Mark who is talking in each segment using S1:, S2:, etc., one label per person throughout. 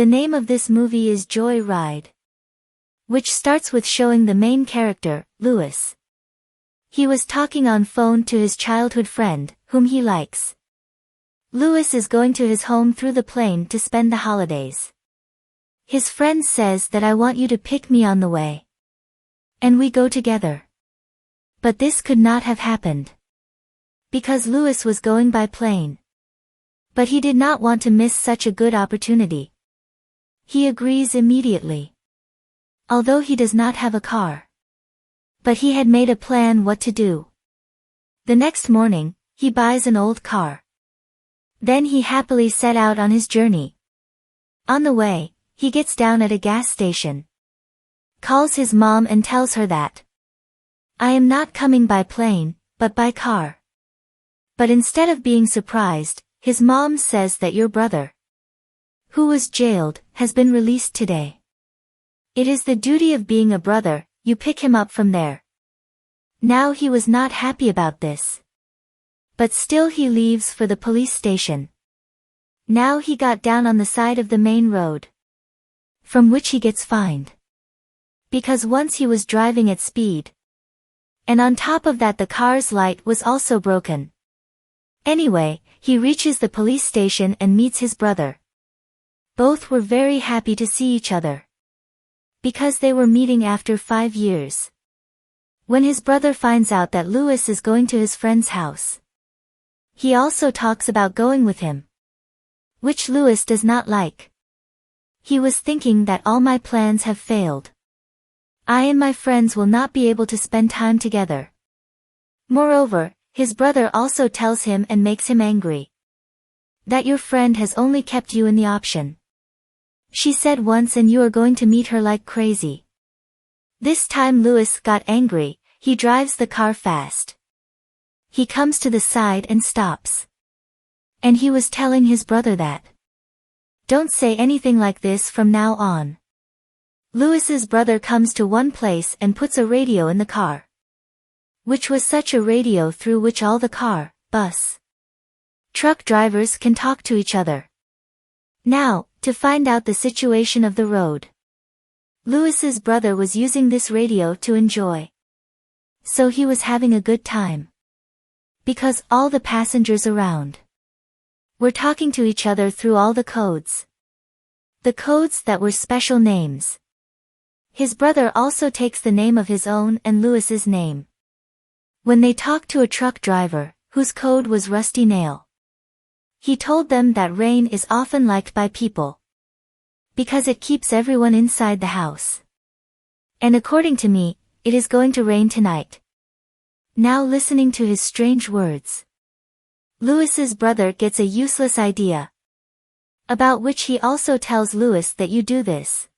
S1: The name of this movie is Joy Ride, which starts with showing the main character, Louis. He was talking on phone to his childhood friend, whom he likes. Louis is going to his home through the plane to spend the holidays. His friend says that I want you to pick me on the way. And we go together. But this could not have happened, because Louis was going by plane. But he did not want to miss such a good opportunity. He agrees immediately, although he does not have a car. But he had made a plan what to do. The next morning, he buys an old car. Then he happily set out on his journey. On the way, he gets down at a gas station, calls his mom and tells her that I am not coming by plane, but by car. But instead of being surprised, his mom says that your brother, who was jailed, has been released today. It is the duty of being a brother, you pick him up from there. Now he was not happy about this, but still he leaves for the police station. Now he got down on the side of the main road, from which he gets fined, because once he was driving at speed. And on top of that the car's light was also broken. Anyway, he reaches the police station and meets his brother. Both were very happy to see each other, because they were meeting after 5 years. When his brother finds out that Louis is going to his friend's house, he also talks about going with him, which Louis does not like. He was thinking that all my plans have failed. I and my friends will not be able to spend time together. Moreover, his brother also tells him and makes him angry, that your friend has only kept you in the option. She said once and you are going to meet her like crazy. This time Louis got angry, he drives the car fast. He comes to the side and stops. And he was telling his brother that, don't say anything like this from now on. Louis's brother comes to one place and puts a radio in the car, which was such a radio through which all the car, bus, truck drivers can talk to each other. Now, to find out the situation of the road, Louis's brother was using this radio to enjoy. So he was having a good time, because all the passengers around were talking to each other through all the codes. The codes that were special names. His brother also takes the name of his own and Louis's name. When they talked to a truck driver, whose code was Rusty Nail, he told them that rain is often liked by people, because it keeps everyone inside the house. And according to me, it is going to rain tonight. Now listening to his strange words, Louis's brother gets a useless idea, about which he also tells Louis that you do this.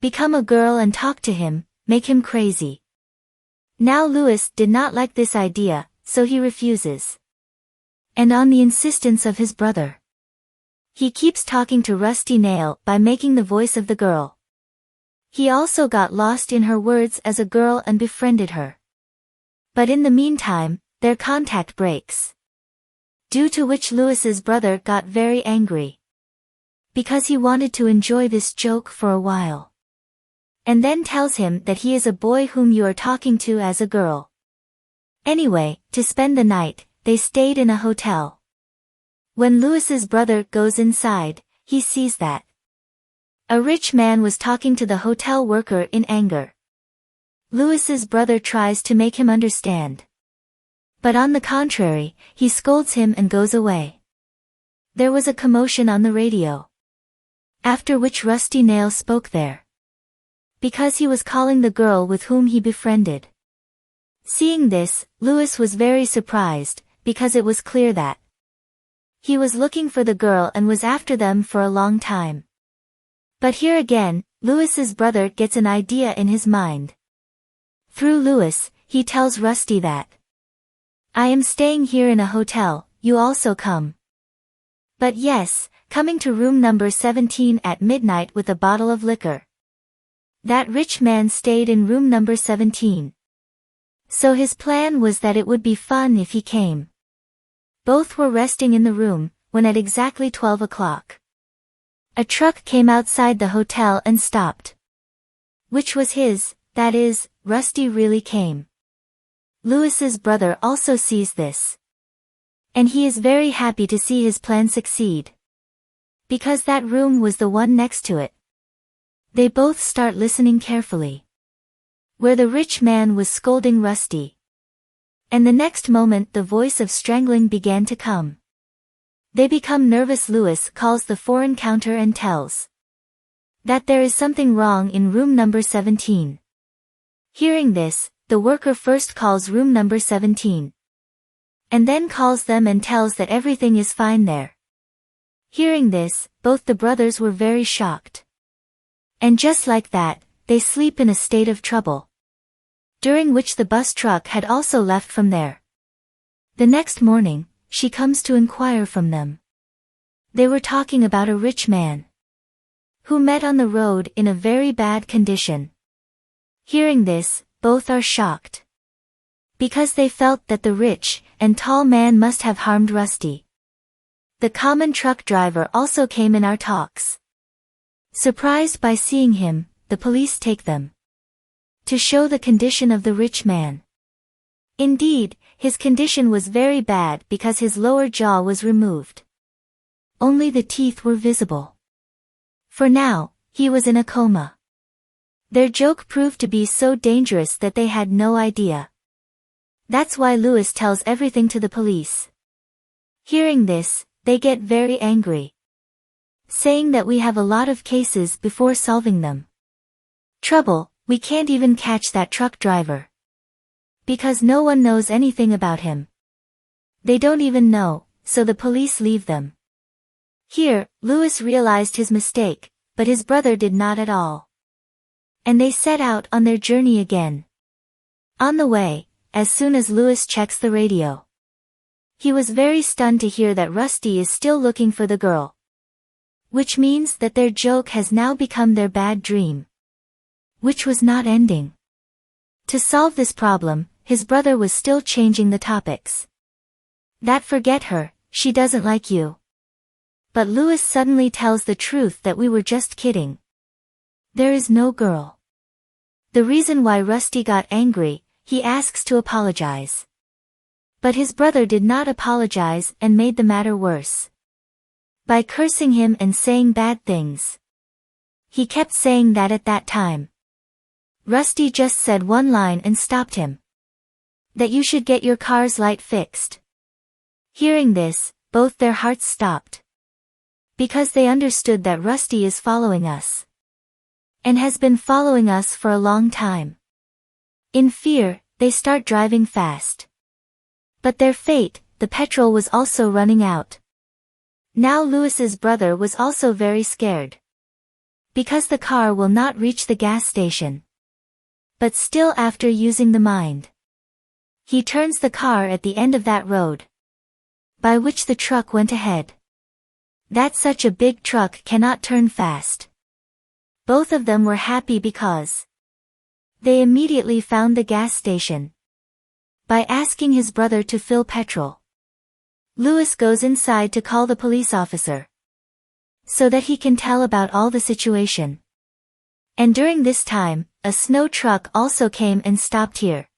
S1: Become a girl and talk to him, make him crazy. Now Louis did not like this idea, so he refuses. And on the insistence of his brother, he keeps talking to Rusty Nail by making the voice of the girl. He also got lost in her words as a girl and befriended her. But in the meantime, their contact breaks, due to which Louis's brother got very angry, because he wanted to enjoy this joke for a while, and then tells him that he is a boy whom you are talking to as a girl. Anyway, to spend the night, they stayed in a hotel. When Louis's brother goes inside, he sees that a rich man was talking to the hotel worker in anger. Louis's brother tries to make him understand, but on the contrary, he scolds him and goes away. There was a commotion on the radio, after which Rusty Nail spoke there, because he was calling the girl with whom he befriended. Seeing this, Louis was very surprised, because it was clear that he was looking for the girl and was after them for a long time. But here again, Louis's brother gets an idea in his mind. Through Louis, he tells Rusty that I am staying here in a hotel, you also come. But yes, coming to room number 17 at midnight with a bottle of liquor. That rich man stayed in room number 17. So his plan was that it would be fun if he came. Both were resting in the room, when at exactly 12 o'clock, A truck came outside the hotel and stopped. Which was his, that is, Rusty really came. Louis's brother also sees this. And he is very happy to see his plan succeed. Because that room was the one next to it. They both start listening carefully. Where the rich man was scolding Rusty. And the next moment the voice of strangling began to come. They become nervous. Louis calls the foreign counter and tells that there is something wrong in room number 17. Hearing this, the worker first calls room number 17. And then calls them and tells that everything is fine there. Hearing this, both the brothers were very shocked. And just like that, they sleep in a state of trouble. During which the bus truck had also left from there. The next morning, she comes to inquire from them. They were talking about a rich man who met on the road in a very bad condition. Hearing this, both are shocked. Because they felt that the rich and tall man must have harmed Rusty. The common truck driver also came in our talks. Surprised by seeing him, the police take them to show the condition of the rich man. Indeed, his condition was very bad because his lower jaw was removed. Only the teeth were visible. For now, he was in a coma. Their joke proved to be so dangerous that they had no idea. That's why Louis tells everything to the police. Hearing this, they get very angry. Saying that we have a lot of cases before solving them. Trouble, we can't even catch that truck driver. Because no one knows anything about him. They don't even know, so the police leave them. Here, Louis realized his mistake, but his brother did not at all. And they set out on their journey again. On the way, as soon as Louis checks the radio. He was very stunned to hear that Rusty is still looking for the girl. Which means that their joke has now become their bad dream. Which was not ending. To solve this problem, his brother was still changing the topics. That forget her, she doesn't like you. But Louis suddenly tells the truth that we were just kidding. There is no girl. The reason why Rusty got angry, he asks to apologize. But his brother did not apologize and made the matter worse. By cursing him and saying bad things. He kept saying that at that time. Rusty just said one line and stopped him. That you should get your car's light fixed. Hearing this, both their hearts stopped. Because they understood that Rusty is following us. And has been following us for a long time. In fear, they start driving fast. But their fate, the petrol was also running out. Now Louis's brother was also very scared. Because the car will not reach the gas station. But still after using the mind. He turns the car at the end of that road. By which the truck went ahead. That such a big truck cannot turn fast. Both of them were happy because they immediately found the gas station. By asking his brother to fill petrol. Louis goes inside to call the police officer. So that he can tell about all the situation. And during this time, a snow truck also came and stopped here.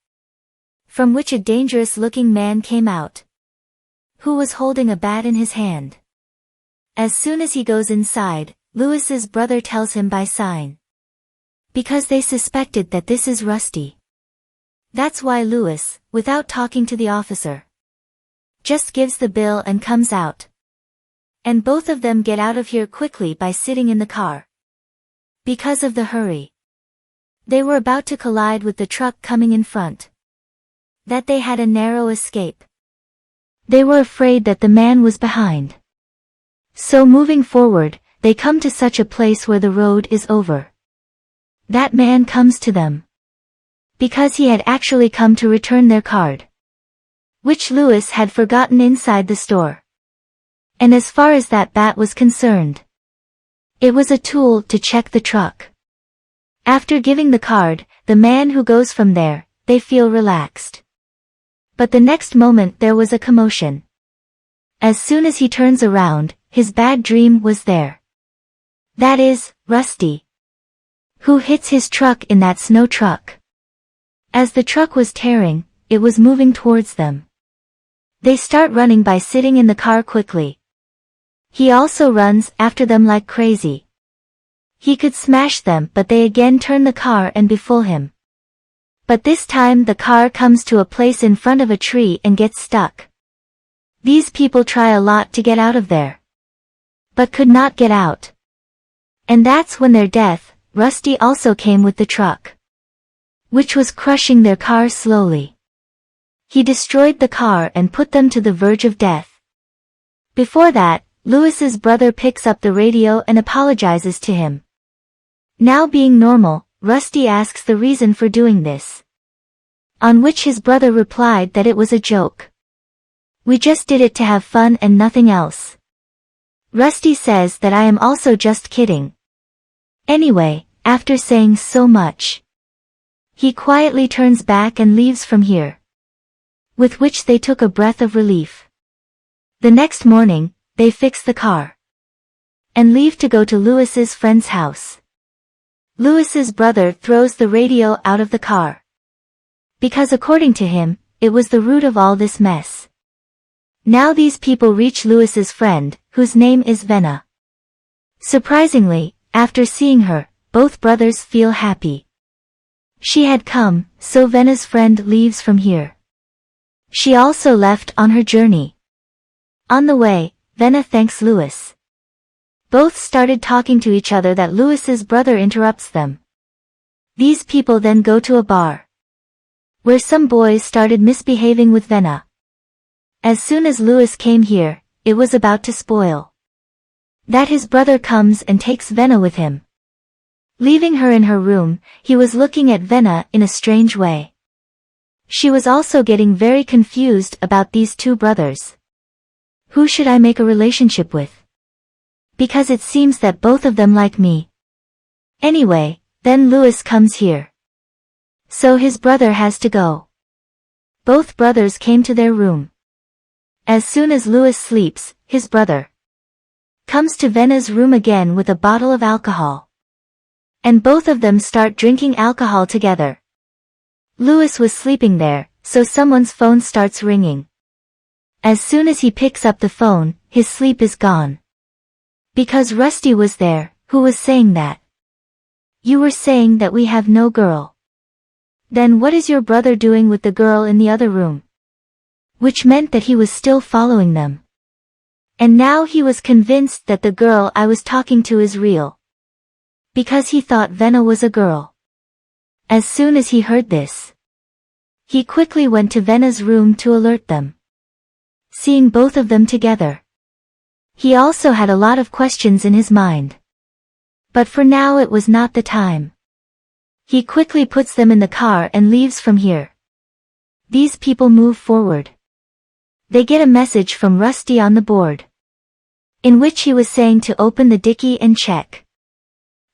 S1: From which a dangerous-looking man came out. Who was holding a bat in his hand. As soon as he goes inside, Louis's brother tells him by sign. Because they suspected that this is Rusty. That's why Louis, without talking to the officer, just gives the bill and comes out. And both of them get out of here quickly by sitting in the car. Because of the hurry. They were about to collide with the truck coming in front. That they had a narrow escape. They were afraid that the man was behind. So moving forward, they come to such a place where the road is over. That man comes to them. Because he had actually come to return their card. Which Louis had forgotten inside the store. And as far as that bat was concerned, it was a tool to check the truck. After giving the card, the man who goes from there, they feel relaxed. But the next moment there was a commotion. As soon as he turns around, his bad dream was there. That is, Rusty. Who hits his truck in that snow truck. As the truck was tearing, it was moving towards them. They start running by sitting in the car quickly. He also runs after them like crazy. He could smash them, but they again turn the car and befool him. But this time the car comes to a place in front of a tree and gets stuck. These people try a lot to get out of there, but could not get out. And that's when their death, Rusty also came with the truck, which was crushing their car slowly. He destroyed the car and put them to the verge of death. Before that, Lewis's brother picks up the radio and apologizes to him. Now being normal, Rusty asks the reason for doing this. On which his brother replied that it was a joke. We just did it to have fun and nothing else. Rusty says that I am also just kidding. Anyway, after saying so much, he quietly turns back and leaves from here. With which they took a breath of relief. The next morning, they fix the car and leave to go to Lewis's friend's house. Lewis's brother throws the radio out of the car, because according to him, it was the root of all this mess. Now these people reach Lewis's friend, whose name is Venna. Surprisingly, after seeing her, both brothers feel happy. She had come, so Venna's friend leaves from here. She also left on her journey. On the way, Venna thanks Lewis. Both started talking to each other that Lewis's brother interrupts them. These people then go to a bar, where some boys started misbehaving with Venna. As soon as Lewis came here, it was about to spoil. That his brother comes and takes Venna with him. Leaving her in her room, he was looking at Venna in a strange way. She was also getting very confused about these two brothers. Who should I make a relationship with? Because it seems that both of them like me. Anyway, then Lewis comes here. So his brother has to go. Both brothers came to their room. As soon as Lewis sleeps, his brother comes to Venna's room again with a bottle of alcohol. And both of them start drinking alcohol together. Lewis was sleeping there, so someone's phone starts ringing. As soon as he picks up the phone, his sleep is gone. Because Rusty was there, who was saying that. You were saying that we have no girl. Then what is your brother doing with the girl in the other room? Which meant that he was still following them. And now he was convinced that the girl I was talking to is real. Because he thought Venna was a girl. As soon as he heard this, he quickly went to Venna's room to alert them. Seeing both of them together, he also had a lot of questions in his mind. But for now it was not the time. He quickly puts them in the car and leaves from here. These people move forward. They get a message from Rusty on the board, in which he was saying to open the dicky and check.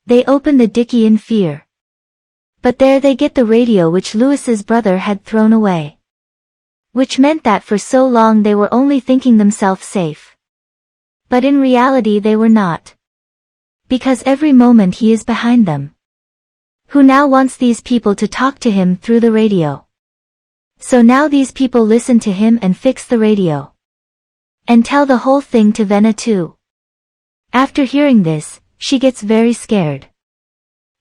S1: They open the dicky in fear. But there they get the radio which Lewis's brother had thrown away. Which meant that for so long they were only thinking themselves safe. But in reality they were not. Because every moment he is behind them. Who now wants these people to talk to him through the radio. So now these people listen to him and fix the radio. And tell the whole thing to Venna too. After hearing this, she gets very scared.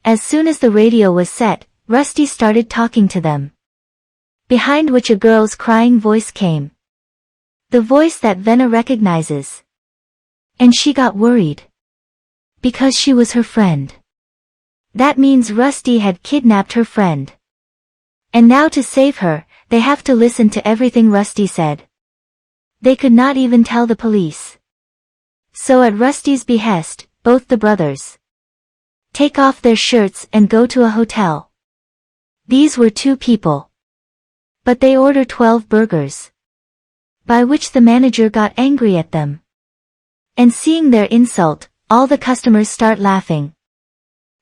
S1: As soon as the radio was set, Rusty started talking to them. Behind which a girl's crying voice came. The voice that Venna recognizes. And she got worried. Because she was her friend. That means Rusty had kidnapped her friend. And now to save her, they have to listen to everything Rusty said. They could not even tell the police. So at Rusty's behest, both the brothers take off their shirts and go to a hotel. These were two people. But they order 12 burgers. By which the manager got angry at them. And seeing their insult, all the customers start laughing.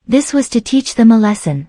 S1: This was to teach them a lesson.